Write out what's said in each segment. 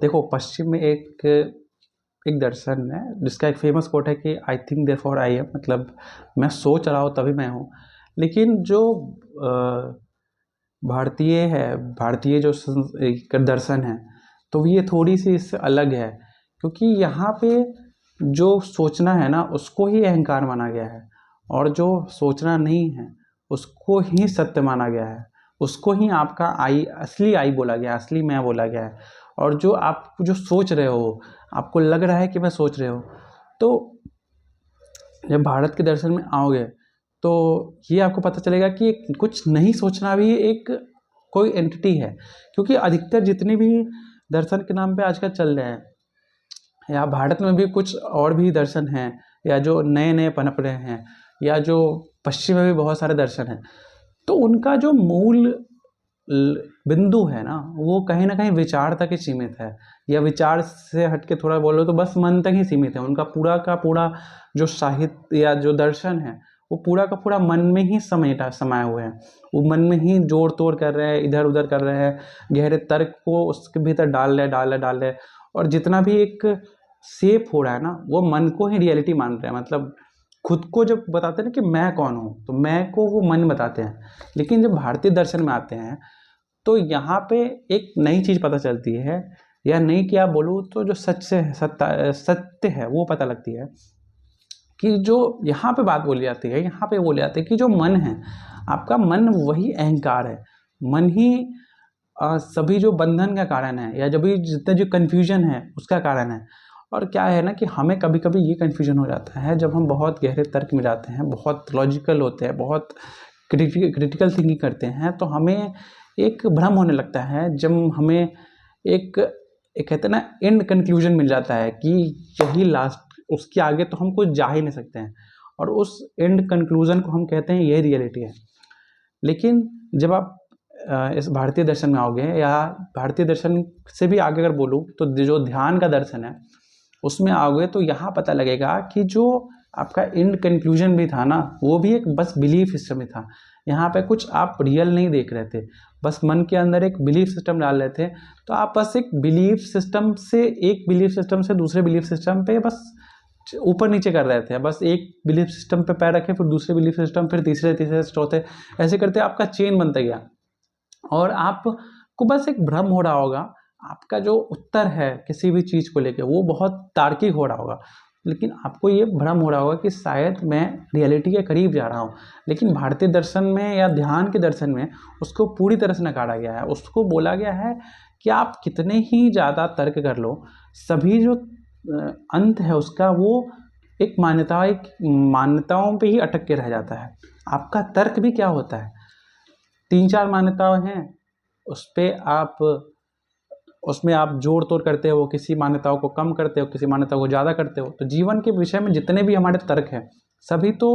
देखो, पश्चिम में एक एक दर्शन है जिसका एक फेमस कोट है कि I think therefore I am, मतलब मैं सोच रहा हूँ तभी मैं हूँ। लेकिन जो भारतीय है, भारतीय जो एक दर्शन है, तो ये थोड़ी सी इससे अलग है, क्योंकि यहाँ पे जो सोचना है ना उसको ही अहंकार माना गया है, और जो सोचना नहीं है उसको ही सत्य माना गया है, उसको ही आपका आई, असली आई बोला गया है, असली मैं बोला गया है। और जो आप जो सोच रहे हो, आपको लग रहा है कि मैं सोच रहे हो, तो जब भारत के दर्शन में आओगे तो ये आपको पता चलेगा कि कुछ नहीं सोचना भी एक कोई एंटिटी है। क्योंकि अधिकतर जितने भी दर्शन के नाम पे आजकल चल रहे हैं, या भारत में भी कुछ और भी दर्शन हैं, या जो नए नए पनप रहे हैं, या जो पश्चिम में भी बहुत सारे दर्शन हैं, तो उनका जो मूल बिंदु है ना वो कहीं ना कहीं विचार तक ही सीमित है, या विचार से हटके थोड़ा बोलो तो बस मन तक ही सीमित है। उनका पूरा का पूरा जो साहित्य या जो दर्शन है वो पूरा का पूरा मन में ही समाये हुए हैं। वो मन में ही जोड़ तोड़ कर रहे हैं, इधर उधर कर रहे हैं, गहरे तर्क को उसके भीतर डाल रहे, और जितना भी एक सेप हो रहा है ना वो मन को ही रियलिटी मान रहे हैं। मतलब खुद को जब बताते हैं ना कि मैं कौन हूँ, तो मैं को वो मन बताते हैं। लेकिन जब भारतीय दर्शन में आते हैं तो यहाँ पे एक नई चीज़ पता चलती है, या नई क्या बोलूँ, तो जो सत्य है वो पता लगती है कि जो यहाँ पे बात बोली जाती है, यहाँ पे बोली जाती है कि जो मन है, आपका मन वही अहंकार है। मन ही सभी जो बंधन का कारण है, या जब भी जितने जो कन्फ्यूजन है उसका कारण है। और क्या है ना कि हमें कभी कभी ये कन्फ्यूजन हो जाता है जब हम बहुत गहरे तर्क में जाते हैं, बहुत लॉजिकल होते हैं, बहुत क्रिटिकल थिंकिंग करते हैं, तो हमें एक भ्रम होने लगता है जब हमें एक एक कहते हैं ना एंड कंक्लूजन मिल जाता है कि यही लास्ट, उसके आगे तो हम कुछ जा ही नहीं सकते हैं, और उस एंड कंक्लूजन को हम कहते हैं यही रियलिटी है। लेकिन जब आप इस भारतीय दर्शन में आओगे, या भारतीय दर्शन से भी आगे अगर बोलूँ तो जो ध्यान का दर्शन है उसमें आओगे, तो यहाँ पता लगेगा कि जो आपका एंड कंक्लूजन भी था ना वो भी एक बस बिलीफ सिस्टम ही था। यहाँ पे कुछ आप रियल नहीं देख रहे थे, बस मन के अंदर एक बिलीफ सिस्टम डाल रहे थे। तो आप बस एक बिलीफ सिस्टम से दूसरे बिलीफ सिस्टम पे बस ऊपर नीचे कर रहे थे। बस एक बिलीफ सिस्टम पे पैर रखे, फिर दूसरे बिलीफ सिस्टम, फिर तीसरे चौथे, ऐसे करते आपका चेन बनता गया, और आपको बस एक भ्रम हो रहा होगा। आपका जो उत्तर है किसी भी चीज़ को लेकर वो बहुत तार्किक हो रहा होगा, लेकिन आपको ये भ्रम हो रहा होगा कि शायद मैं रियलिटी के करीब जा रहा हूँ। लेकिन भारतीय दर्शन में या ध्यान के दर्शन में उसको पूरी तरह से नकारा गया है। उसको बोला गया है कि आप कितने ही ज़्यादा तर्क कर लो, सभी जो अंत है उसका वो एक मान्यताओं पे ही अटक के रह जाता है। आपका तर्क भी क्या होता है, 3-4 मान्यताएं हैं, उसमें आप जोड़ तोड़ करते हो, किसी मान्यताओं को कम करते हो, किसी मान्यताओं को ज़्यादा करते हो। तो जीवन के विषय में जितने भी हमारे तर्क हैं सभी तो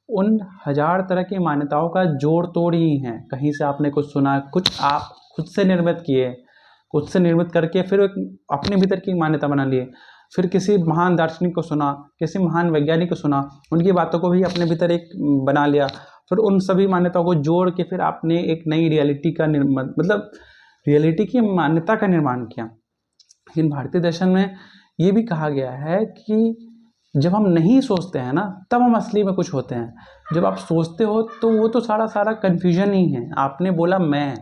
उन 1000 तरह की मान्यताओं का जोड़ तोड़ ही है। कहीं से आपने कुछ सुना, कुछ आप खुद से निर्मित किए, खुद से निर्मित करके फिर एक अपने भीतर की मान्यता बना लिए, फिर किसी महान दार्शनिक को सुना, किसी महान वैज्ञानिक को सुना, उनकी बातों को भी अपने भीतर एक बना लिया, फिर उन सभी मान्यताओं को जोड़ के फिर आपने एक नई रियलिटी का मतलब रियलिटी की मान्यता का निर्माण किया। लेकिन भारतीय दर्शन में ये भी कहा गया है कि जब हम नहीं सोचते हैं ना तब हम असली में कुछ होते हैं। जब आप सोचते हो तो वो तो सारा कन्फ्यूजन ही है। आपने बोला मैं,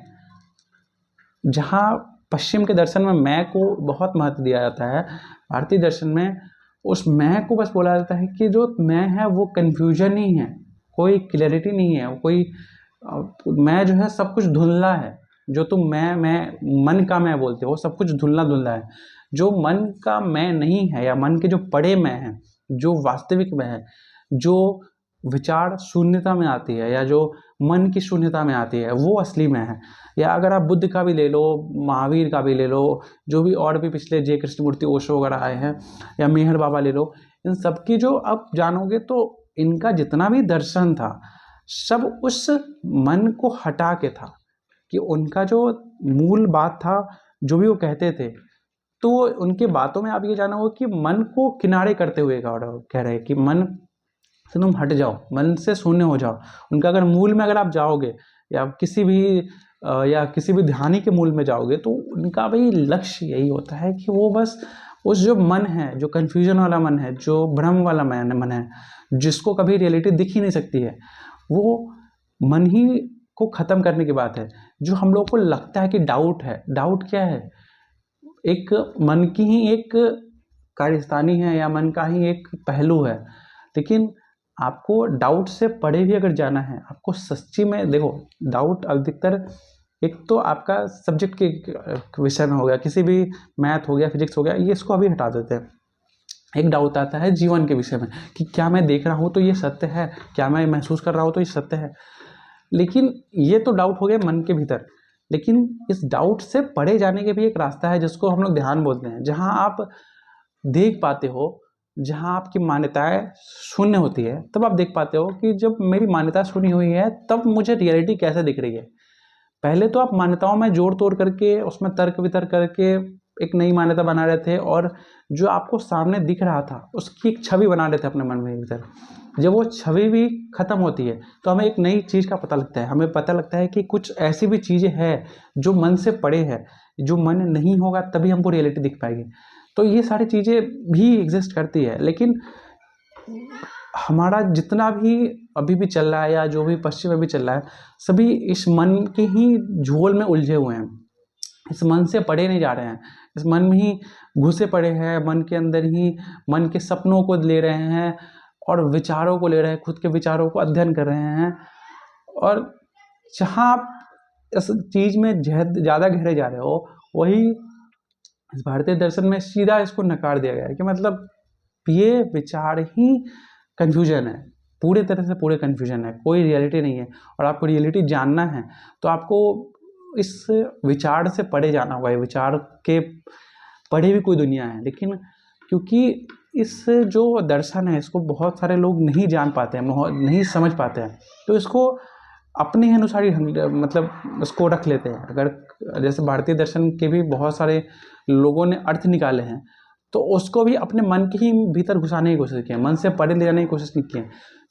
जहाँ पश्चिम के दर्शन में मैं को बहुत महत्व दिया जाता है, भारतीय दर्शन में उस मैं को बस बोला जाता है कि जो मैं है वो कन्फ्यूजन ही है, कोई क्लैरिटी नहीं है। कोई मैं जो है सब कुछ धुंधला है। जो तुम मैं मन का मैं बोलते हो सब कुछ धुंधला धुंधला है। जो मन का मैं नहीं है, या मन के जो पड़े मैं हैं, जो वास्तविक मैं है, जो विचार शून्यता में आती है, या जो मन की शून्यता में आती है, वो असली मैं है। या अगर आप बुद्ध का भी ले लो, महावीर का भी ले लो, जो भी और भी पिछले जे कृष्णमूर्ति ओशो वगैरह आए हैं, या मेहर बाबा ले लो, इन सब की जो आप जानोगे तो इनका जितना भी दर्शन था सब उस मन को हटा के था। कि उनका जो मूल बात था, जो भी वो कहते थे, तो उनके बातों में आप ये जानोगे कि मन को किनारे करते हुए कह रहे हैं कि मन से तुम हट जाओ, मन से शून्य हो जाओ। उनका अगर मूल में अगर आप जाओगे, या किसी भी या किसी भी ध्यानी के मूल में जाओगे तो उनका भाई लक्ष्य यही होता है कि वो बस उस जो मन है, जो कन्फ्यूजन वाला मन है, जो भ्रम वाला मन है, जिसको कभी रियलिटी दिख ही नहीं सकती है, वो मन ही को ख़त्म करने की बात है। जो हम लोग को लगता है कि डाउट है, डाउट क्या है? एक मन की ही एक कार्यस्थानी है या मन का ही एक पहलू है। लेकिन आपको डाउट से परे भी अगर जाना है, आपको सच्ची में देखो, डाउट अधिकतर एक तो आपका सब्जेक्ट के विषय में हो गया, किसी भी मैथ हो गया, फिजिक्स हो गया, ये इसको अभी हटा देते हैं। एक डाउट आता है जीवन के विषय में कि क्या मैं देख रहा हूँ तो ये सत्य है, क्या मैं महसूस कर रहा हूँ तो ये सत्य है। लेकिन ये तो डाउट हो गया मन के भीतर। लेकिन इस डाउट से परे जाने के भी एक रास्ता है जिसको हम लोग ध्यान बोलते हैं, जहाँ आप देख पाते हो, जहाँ आपकी मान्यताएं शून्य होती है, तब आप देख पाते हो कि जब मेरी मान्यता शून्य हुई है तब मुझे रियलिटी कैसे दिख रही है। पहले तो आप मान्यताओं में जोड़ तोड़ करके, उसमें तर्क वितर्क करके एक नई मान्यता बना रहे थे, और जो आपको सामने दिख रहा था उसकी एक छवि बना रहे थे अपने मन में भीतर। जब वो छवि भी खत्म होती है तो हमें एक नई चीज़ का पता लगता है, हमें पता लगता है कि कुछ ऐसी भी चीज़ें हैं जो मन से परे है, जो मन नहीं होगा तभी हमको रियलिटी दिख पाएगी। तो ये सारी चीज़ें भी एग्जिस्ट करती है। लेकिन हमारा जितना भी अभी भी चल रहा है या जो भी पश्चिम में भी चल रहा है, सभी इस मन के ही झोल में उलझे हुए हैं, इस मन से परे नहीं जा रहे हैं, इस मन में ही घुसे पड़े हैं, मन के अंदर ही मन के सपनों को ले रहे हैं और विचारों को ले रहे हैं, खुद के विचारों को अध्ययन कर रहे हैं। और जहाँ आप इस चीज़ में ज़्यादा गहरे जा रहे हो, वही इस भारतीय दर्शन में सीधा इसको नकार दिया गया है कि मतलब ये विचार ही कन्फ्यूजन है, पूरे तरह से पूरे कन्फ्यूजन है, कोई रियलिटी नहीं है। और आपको रियलिटी जानना है तो आपको इस विचार से परे जाना होगा। ये विचार के परे भी कोई दुनिया है, लेकिन क्योंकि इस जो दर्शन है इसको बहुत सारे लोग नहीं जान पाते हैं, नहीं समझ पाते हैं, तो इसको अपने अनुसार ही मतलब उसको रख लेते हैं। अगर जैसे भारतीय दर्शन के भी बहुत सारे लोगों ने अर्थ निकाले हैं, तो उसको भी अपने मन के ही भीतर घुसाने की कोशिश की है, मन से परे ले जाने की कोशिश नहीं की है।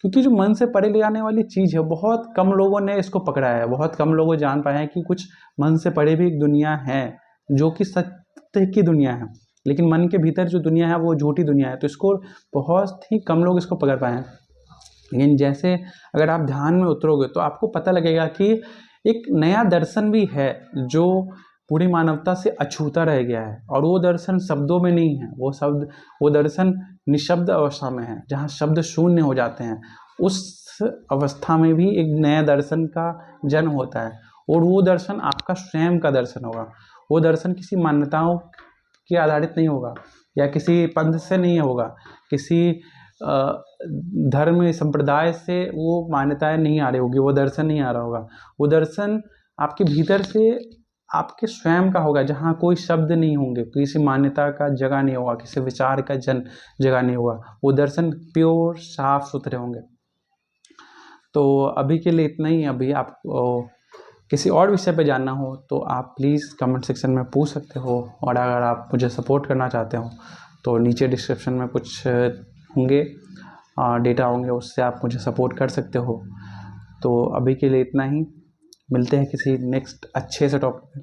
क्योंकि जो मन से परे ले जाने वाली चीज़ है, बहुत कम लोगों ने इसको पकड़ा है, बहुत कम लोग जान पाए हैं कि कुछ मन से परे भी एक दुनिया है जो कि सत्य की दुनिया है। लेकिन मन के भीतर जो दुनिया है वो झूठी दुनिया है, तो इसको बहुत ही कम लोग इसको पकड़ पाए हैं। लेकिन जैसे अगर आप ध्यान में उतरोगे तो आपको पता लगेगा कि एक नया दर्शन भी है जो पूरी मानवता से अछूता रह गया है। और वो दर्शन शब्दों में नहीं है, वो दर्शन निशब्द अवस्था में है, जहाँ शब्द शून्य हो जाते हैं। उस अवस्था में भी एक नया दर्शन का जन्म होता है, और वो दर्शन आपका स्वयं का दर्शन होगा। वो दर्शन किसी मान्यताओं के आधारित नहीं होगा, या किसी पंथ से नहीं होगा, किसी धर्म संप्रदाय से वो मान्यताएं नहीं आ रही होगी, वो दर्शन नहीं आ रहा होगा। वो दर्शन आपके भीतर से आपके स्वयं का होगा, जहाँ कोई शब्द नहीं होंगे, किसी मान्यता का जगह नहीं होगा, किसी विचार का जगह नहीं होगा। वो दर्शन प्योर साफ सुथरे होंगे। तो अभी के लिए इतना ही। अभी आप किसी और विषय पे जानना हो तो आप प्लीज़ कमेंट सेक्शन में पूछ सकते हो, और अगर आप मुझे सपोर्ट करना चाहते हो तो नीचे डिस्क्रिप्शन में कुछ होंगे डेटा होंगे, उससे आप मुझे सपोर्ट कर सकते हो। तो अभी के लिए इतना ही, मिलते हैं किसी नेक्स्ट अच्छे से टॉपिक पे।